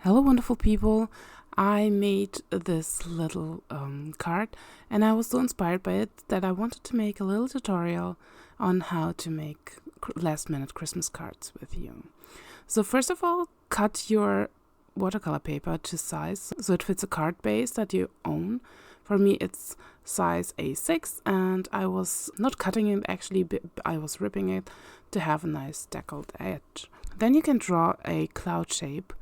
Hello, wonderful people. I made this little card and I was so inspired by it that I wanted to make a little tutorial on how to make last minute Christmas cards with you. So first of all, cut your watercolor paper to size so it fits a card base that you own. For me it's size A6 and I was not cutting it actually, I was ripping it to have a nice deckled edge. Then you can draw a cloud shape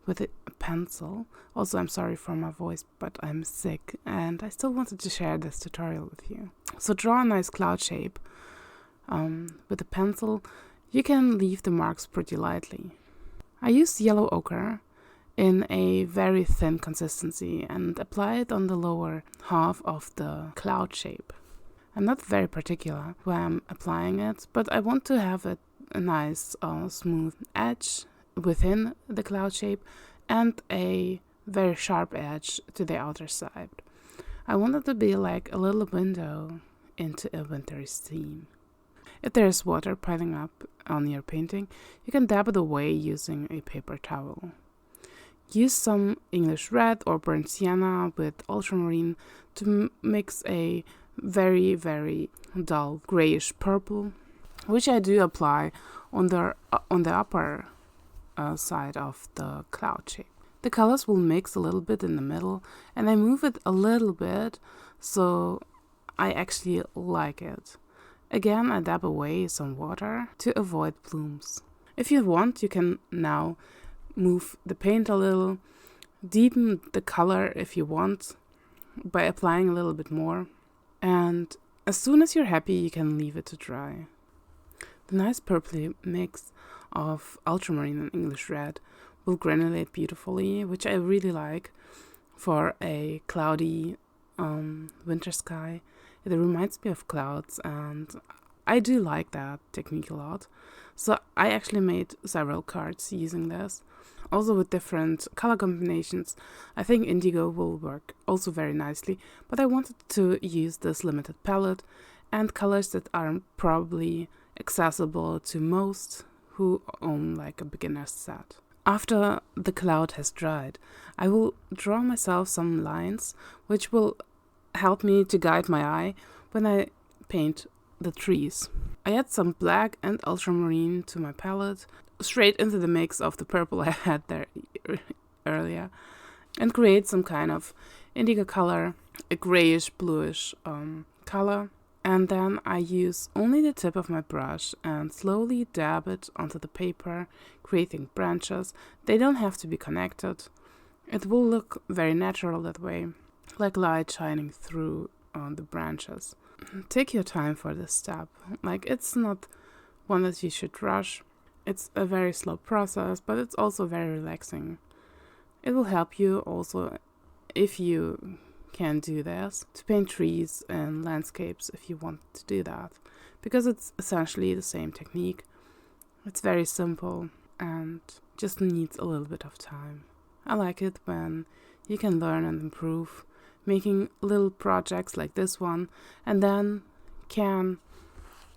with a pencil. Also, I'm sorry for my voice, but I'm sick and I still wanted to share this tutorial with you. So draw a nice cloud shape with a pencil. You can leave the marks pretty lightly. I used yellow ochre in a very thin consistency and apply it on the lower half of the cloud shape. I'm not very particular where I'm applying it, but I want to have a nice smooth edge within the cloud shape and a very sharp edge to the outer side. I want it to be like a little window into a wintry scene. If there is water piling up on your painting, you can dab it away using a paper towel. Use some English red or burnt sienna with ultramarine to mix a very, very dull grayish purple, which I do apply on the upper side of the cloud shape. The colors will mix a little bit in the middle and I move it a little bit so I actually like it. Again, I dab away some water to avoid blooms. If you want, you can now move the paint a little, deepen the color if you want by applying a little bit more, and as soon as you're happy you can leave it to dry. The nice purpley mix of ultramarine and English red will granulate beautifully, which I really like for a cloudy winter sky. It reminds me of clouds and I do like that technique a lot. So I actually made several cards using this, also with different color combinations. I think indigo will work also very nicely, but I wanted to use this limited palette and colors that are probably accessible to most who own like a beginner's set. After the cloud has dried, I will draw myself some lines which will help me to guide my eye when I paint the trees. I add some black and ultramarine to my palette, straight into the mix of the purple I had there earlier, and create some kind of indigo color, a grayish bluish color. And then I use only the tip of my brush and slowly dab it onto the paper, creating branches. They don't have to be connected. It will look very natural that way, like light shining through on the branches. Take your time for this step. Like, it's not one that you should rush. It's a very slow process, but it's also very relaxing. It will help you also, if you can do this, to paint trees and landscapes if you want to do that, because it's essentially the same technique. It's very simple and just needs a little bit of time. I like it when you can learn and improve, making little projects like this one, and then can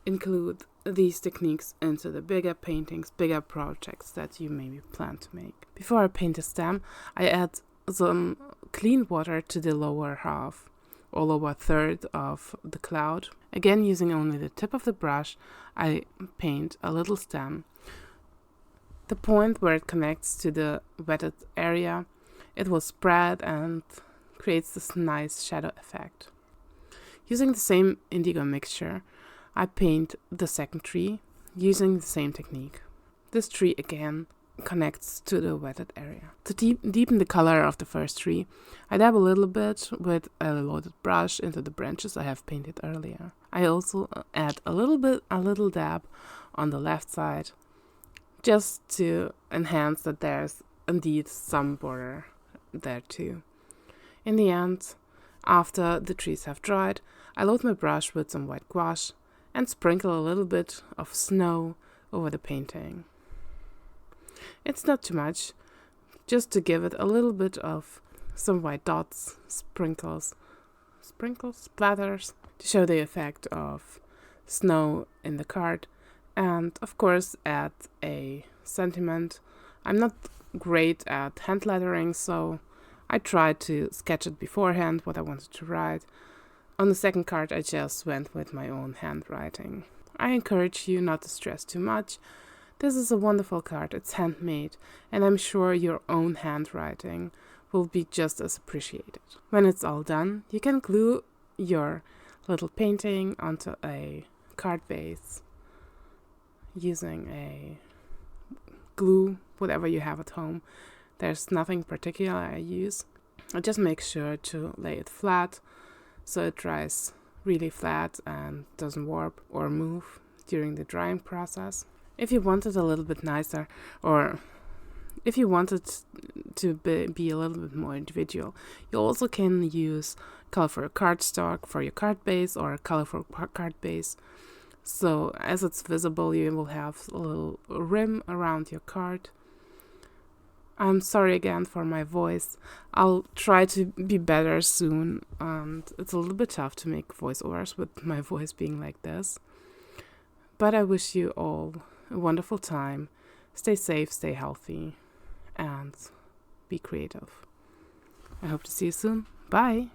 include these techniques into the bigger paintings, bigger projects that you maybe plan to make. Before I paint a stem, I add some clean water to the lower half or lower third of the cloud. Again, using only the tip of the brush, I paint a little stem. The point where it connects to the wetted area, it will spread and creates this nice shadow effect. Using the same indigo mixture, I paint the second tree using the same technique. This tree again connects to the wetted area. To deepen the color of the first tree, I dab a little bit with a loaded brush into the branches I have painted earlier. I also add a little dab on the left side, just to enhance that there's indeed some border there too. In the end, after the trees have dried, I load my brush with some white gouache and sprinkle a little bit of snow over the painting. It's not too much, just to give it a little bit of some white dots, sprinkles, splatters, to show the effect of snow in the card, and of course add a sentiment I'm not great at hand lettering, so I tried to sketch it beforehand, what I wanted to write. On the second card, I just went with my own handwriting. I encourage you not to stress too much. This is a wonderful card, it's handmade, and I'm sure your own handwriting will be just as appreciated. When it's all done, you can glue your little painting onto a card base using a glue, whatever you have at home. There's nothing particular I use. I just make sure to lay it flat so it dries really flat and doesn't warp or move during the drying process. If you want it a little bit nicer, or if you want it to be a little bit more individual, you also can use colorful cardstock for your card base or a colorful card base. So as it's visible, you will have a little rim around your card. I'm sorry again for my voice. I'll try to be better soon, and it's a little bit tough to make voiceovers with my voice being like this. But I wish you all a wonderful time. Stay safe, stay healthy, and be creative. I hope to see you soon. Bye!